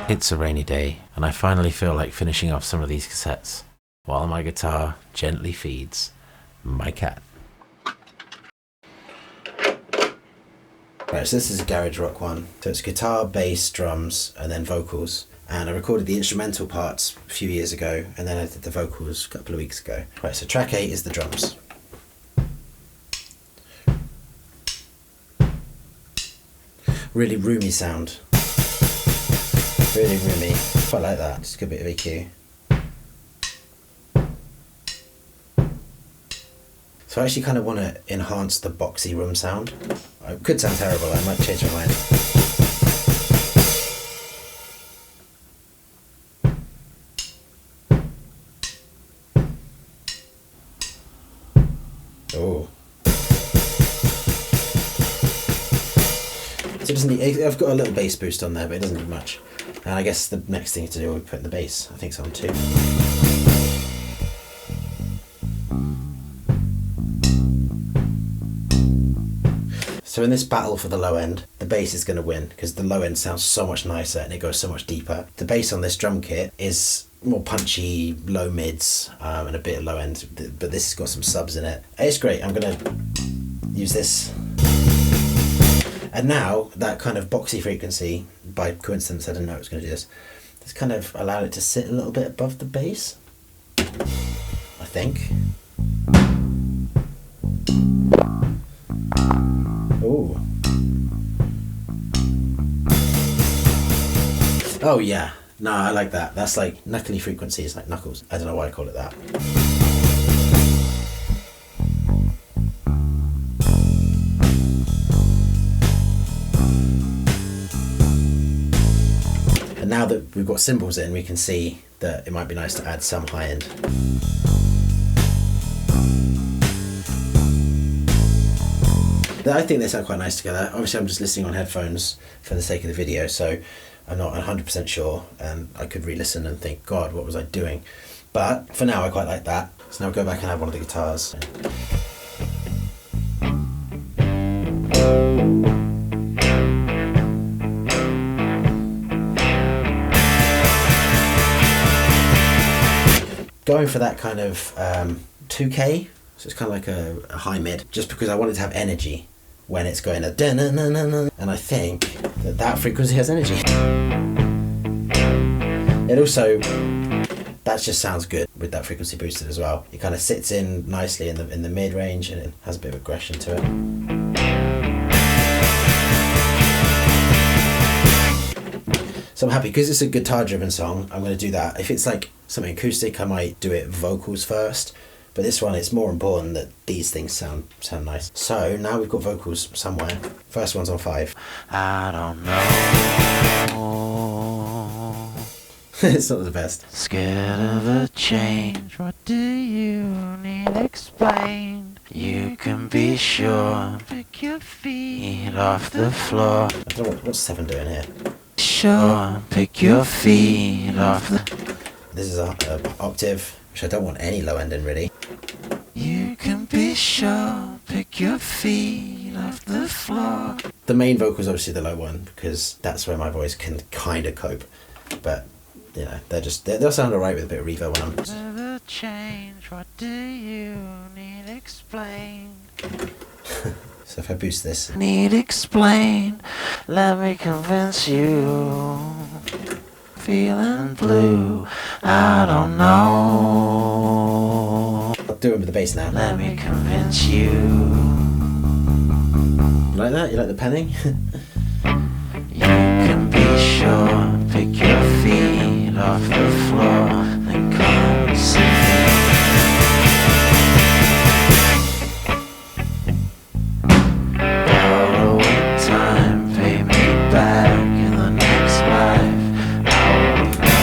It's a rainy day, and I finally feel like finishing off some of these cassettes, while my guitar gently feeds my cat. Right, so this is a garage rock one. So it's guitar, bass, drums, and then vocals. And I recorded the instrumental parts a few years ago, and then I did the vocals a couple of weeks ago. Right, so track 8 is the drums. Really roomy sound. Really roomy. Quite like that. Just a good bit of EQ. So I actually kind of want to enhance the boxy room sound. It could sound terrible, I might change my mind. Oh. So it doesn't need, I've got a little bass boost on there, but it doesn't need much. And I guess the next thing to do will be put in the bass. I think so on 2. So in this battle for the low end, the bass is going to win because the low end sounds so much nicer and it goes so much deeper. The bass on this drum kit is more punchy, low mids, and a bit of low end, but this has got some subs in it. It's great. I'm going to use this. And now that kind of boxy frequency, by coincidence I didn't know it was going to do this, it's kind of allowed it to sit a little bit above the bass, I think. Ooh. Oh yeah, no, I like that. That's like knuckly frequency, it's like knuckles. I don't know why I call it that. And now that we've got cymbals in, we can see that it might be nice to add some high end. I think they sound quite nice together. Obviously I'm just listening on headphones for the sake of the video, so I'm not 100% sure, and I could re-listen and think, God, what was I doing? But for now I quite like that. So now I'll go back and add one of the guitars. Going for that kind of 2K, so it's kind of like a high mid, just because I wanted to have energy when it's going a da-na-na-na-na, and I think that frequency has energy. It also, that just sounds good with that frequency boosted as well. It kind of sits in nicely in the mid range and it has a bit of aggression to it. So I'm happy because it's a guitar driven song. I'm going to do that. If it's like something acoustic, I might do it vocals first. But this one, it's more important that these things sound nice. So now we've got vocals somewhere. First one's on 5. I don't know. It's not the best. Scared of a change. What do you need explained? You can be sure. Pick your feet off the floor. I don't know what's 7 doing here. Sure, pick your feet off the... This is a octave, which I don't want any low end in really. You can be sure, pick your feet off the floor. The main vocal is obviously the low one because that's where my voice can kind of cope. But you know, they'll sound alright with a bit of reverb when I'm. The change, what do you need explained? So if I boost this. Need explain, let me convince you. Feeling blue, I don't know. I'll do it with the bass now. Let me convince you. You like that? You like the panning? You can be sure, pick your feet off the floor, then come and see me. Borrowing time, pay me back in the next life.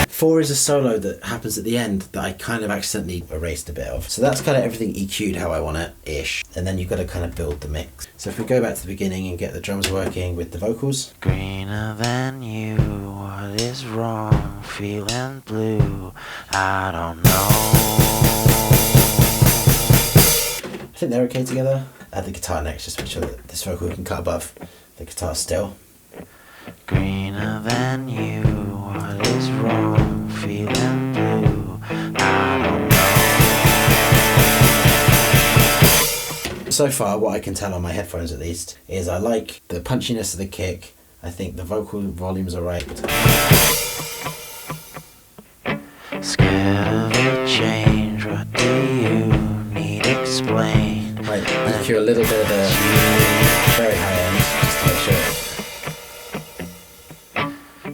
4 is a solo that happens at the end that I kind of accidentally erased a bit of. So that's kind of everything EQ'd how I want it, ish. And then you've got to kind of build the mix. So if we go back to the beginning and get the drums working with the vocals. Greener than you, what is wrong? Feeling blue, I don't know. I think they're okay together. Add the guitar next, just to make sure that this vocal can cut above the guitar still. Greener than you, what is wrong, feeling blue, I don't know. So far, what I can tell on my headphones at least, is I like the punchiness of the kick. I think the vocal volumes are right. Scared of a change, what do you need explain? Right, EQ a little bit of the very high end, just to make sure.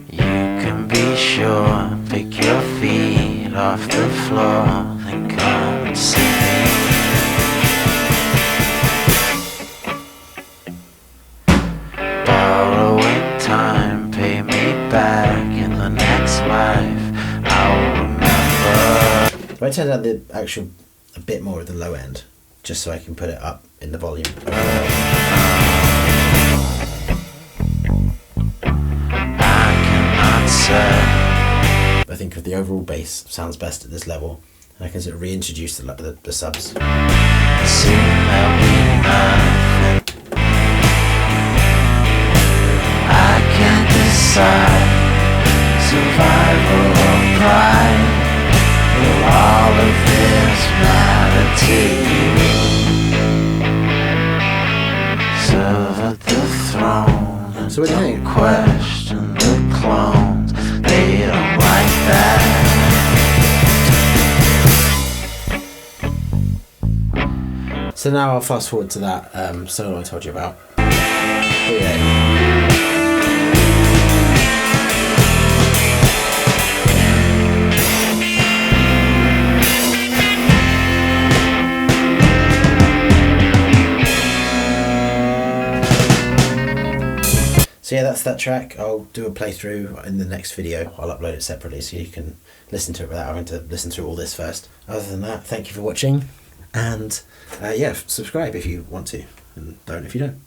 You can be sure, pick your feet off the floor, then come and see me. Borrowing time, pay me back in the next life, I'll remember. So I turned out the actual a bit more of the low end, just so I can put it up in the volume. I cannot say. I think the overall bass sounds best at this level, and I can sort of reintroduce the subs. Soon there'll be nothing. I can't decide, survival or pride. Will all of this matter to you? Serve at the throne. So what do you think? Don't question the clones, they don't like that. So now I'll fast forward to that solo I told you about. Here we go. So yeah, that's that track. I'll do a playthrough in the next video. I'll upload it separately so you can listen to it without having to listen through all this first. Other than that, thank you for watching, and yeah, subscribe if you want to, and don't if you don't.